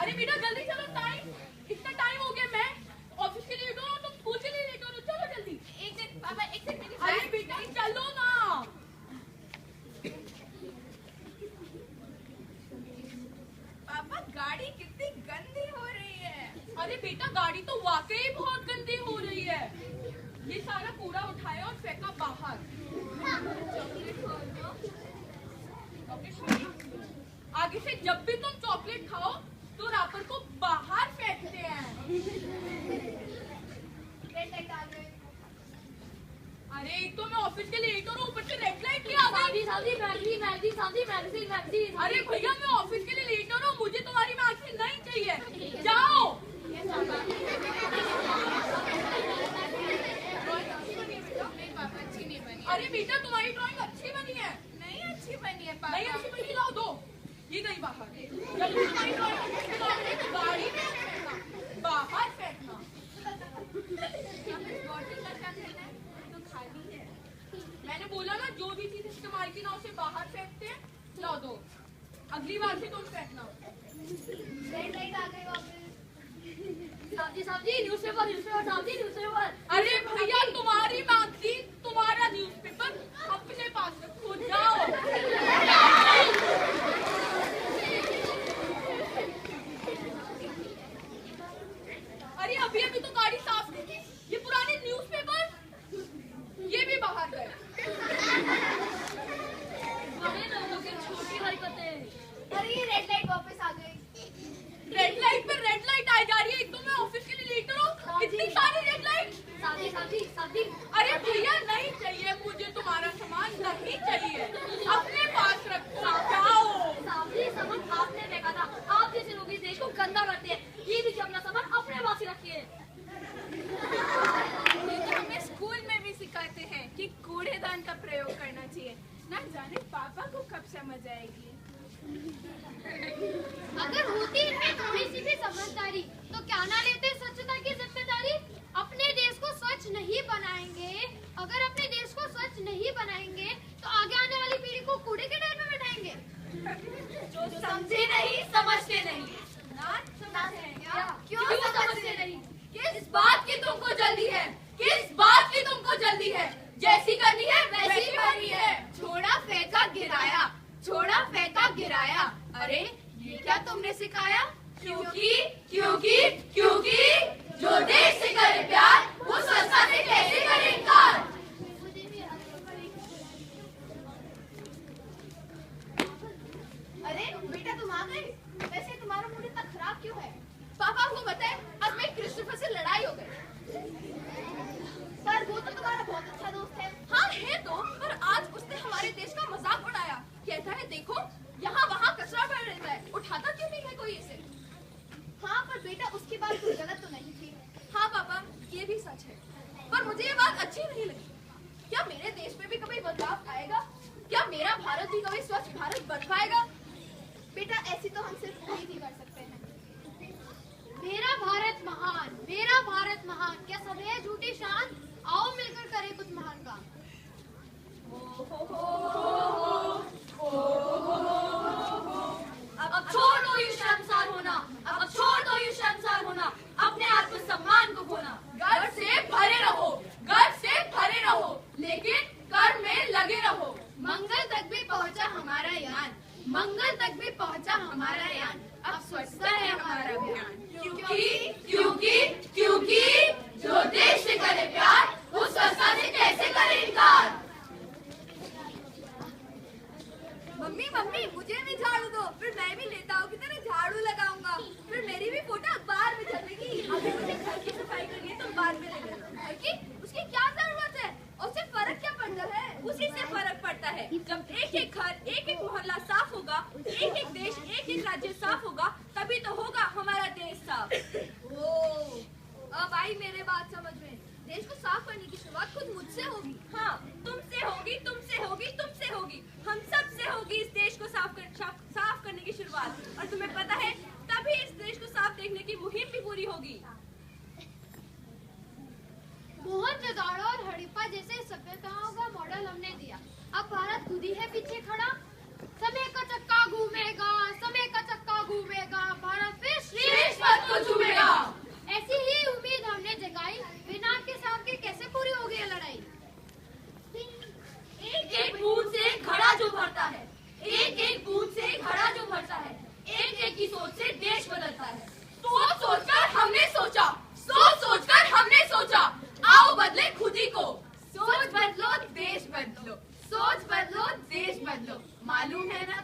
अरे बेटा जल्दी चलो, इतना टाइम हो गया। मैं ऑफिस के लिए लेट हो रहा हूँ, तुम स्कूल के लिए लेट हो रहे हो। चलो जल्दी। एक दिन पापा, एक दिन मेरी अरे बेटा चलो ना। पापा गाड़ी कितनी गंदी हो रही है। अरे बेटा गाड़ी तो वाकई बहुत गंदी हो रही है। ये सारा कूड़ा उठाया और फेंका बाहर। आगे से जब भी तुम चॉकलेट खाओ तो रैपर को बाहर फेंकते हैं। अरे एक तो मैं ऑफिस के लिए लेट हो रहा हूँ, ऊपर से रेड लाइट की आ गई। अरे भैया मैं ऑफिस के लिए लेट हो रहा हूँ, मुझे तुम्हारी मैगजीन नहीं चाहिए। जाओ। अरे बेटा तुम्हारी ड्राइंग अच्छी बनी है। नहीं अच्छी बनी है पापा। नहीं अच्छी बनी, लाओ दो। ये गई बाहर। जब तुम्हारी ड्राइंग अच्छी बनाओगे तो गाड़ी में फेंकना, बाहर फेंकना। बॉटल का क्या कहना है? तो खाली है। मैंने बोला ना जो भी चीज इस्तेमाल की ना उसे बाहर फेंकते हैं। लाओ दो, अगली बार से तुम फेंकना। रेड लाइट आ गई वापस। न्यूज़पेपर अरे भैया तुम्हारी मैगजीन, तुम्हारा न्यूज़पेपर अपने पास रखो। जाओ। अरे अभी अभी तो गाड़ी साफ की थी, ये पुराने न्यूज़पेपर ये भी बाहर गए। बड़े लोगों की छोटी हरकतें। अरे ये रेड लाइट वापस आ गई। रेड लाइट पे रेड लाइट आई जा रही है। एक तो मैं ऑफिस के लिए लेट हूँ, इतनी सारी रेड लाइट। अरे भैया नहीं चाहिए मुझे तुम्हारा सामान, नहीं चाहिए, अपने पास रखो। जाओ। सामान आपने फेंका था। आप जैसे लोग इस देश को गंदा करते हैं। ये भी अपना सामान अपने पास ही रखिए। ये तो हमें स्कूल में भी सिखाते हैं कि कूड़ेदान का प्रयोग करना चाहिए। ना जाने पापा को कब समझ आएगी। अगर होती इनमें थोड़ी सी भी समझदारी तो क्या ना लेते स्वच्छता की जिम्मेदारी। अपने देश को स्वच्छ नहीं बनाएंगे, अगर अपने देश को स्वच्छ नहीं बनाएंगे तो आगे आने वाली पीढ़ी को कूड़े के ढेर में बैठाएंगे। जो समझे नहीं समझते नहीं। क्यों समझते नहीं? किस बात की तुमको जल्दी है? किस बात की तुमको जल्दी है? जैसी करनी है वैसी करनी है। छोड़ा फेंका गिराया, छोड़ा फेंका गिराया। अरे ये क्या तुमने सिखाया? क्योंकि जो देश से करे प्यार वो संस्था से कैसे करे इनकार। अरे बेटा तुम आ गए। वैसे तुम्हारा मूड इतना खराब क्यों है? पापा को बताए आज मैं क्रिस्टोफर से लड़ाई हो गई। पर वो तो तुम्हारा बहुत अच्छा दोस्त है। हाँ है तो, पर आज उसने हमारे देश का मजाक उड़ाया। कहता है देखो यहाँ वहाँ कचरा पड़ रहता है, उठाता क्यों नहीं है कोई इसे। हाँ पर बेटा उसकी बात कोई गलत तो नहीं थी। हाँ पापा ये भी सच है, पर मुझे ये बात अच्छी नहीं लगी। क्या मेरे देश में भी कभी बदलाव आएगा? क्या मेरा भारत भी कभी स्वच्छ भारत बन पाएगा? बेटा ऐसी तो हम सिर्फ उम्मीद ही कर सकते हैं। मेरा भारत महान, क्या सब है झूठी शान? आओ मिलकर करें कुछ महान काम। अब छोड़ दो ये शर्मसार होना, अब छोड़ दो ये शर्मसार होना, अपने आत्मसम्मान को खोना। गर्व से भरे रहो, लेकिन कर्म में लगे रहो। मंगल तक भी पहुंचा हमारा यान, मंगल तक भी पहुंचा हमारा यान। अब स्वच्छता है हमारा अभियान। क्योंकि जो देश से करे प्यार उस संस्था से कैसे करे इनकार। मम्मी मुझे भी झाड़ू दो, फिर मैं भी लेता हूँ कि तेरे झाड़ू लगाऊंगा, फिर मेरी भी फोटो अखबार में छपेगी। अभी मुझे घर की सफाई करनी है तो बाद में ले लेना। उसकी क्या जरूरत है? उससे फर्क क्या पड़ता है? उसी से फर्क पड़ता है जब एक एक घर, एक एक मोहल्ला साफ होगा, एक एक देश, एक एक राज्य साफ होगा, तभी तो होगा हमारा देश साफ। अब आई मेरे बात समझ में। देश को साफ करने की शुरुआत खुद मुझसे होगी। हाँ तुमसे होगी, हम सब से होगी इस देश को साफ करने की शुरुआत। और तुम्हें पता है तभी इस देश को साफ देखने की मुहिम भी पूरी होगी। मोहनजोदड़ो और हड़प्पा जैसे सभ्यताओं का मॉडल हमने दिया। अब भारत खुद ही है पीछे खड़ा। समय का चक्का घूमेगा, भारत फिर एक एक बूंद से घड़ा जो भरता है, एक एक की सोच से देश बदलता है। सोच सोचकर हमने सोचा, सोच सोचकर हमने सोचा, आओ बदले खुद ही को। सोच बदलो देश बदलो, सोच बदलो देश बदलो, मालूम है ना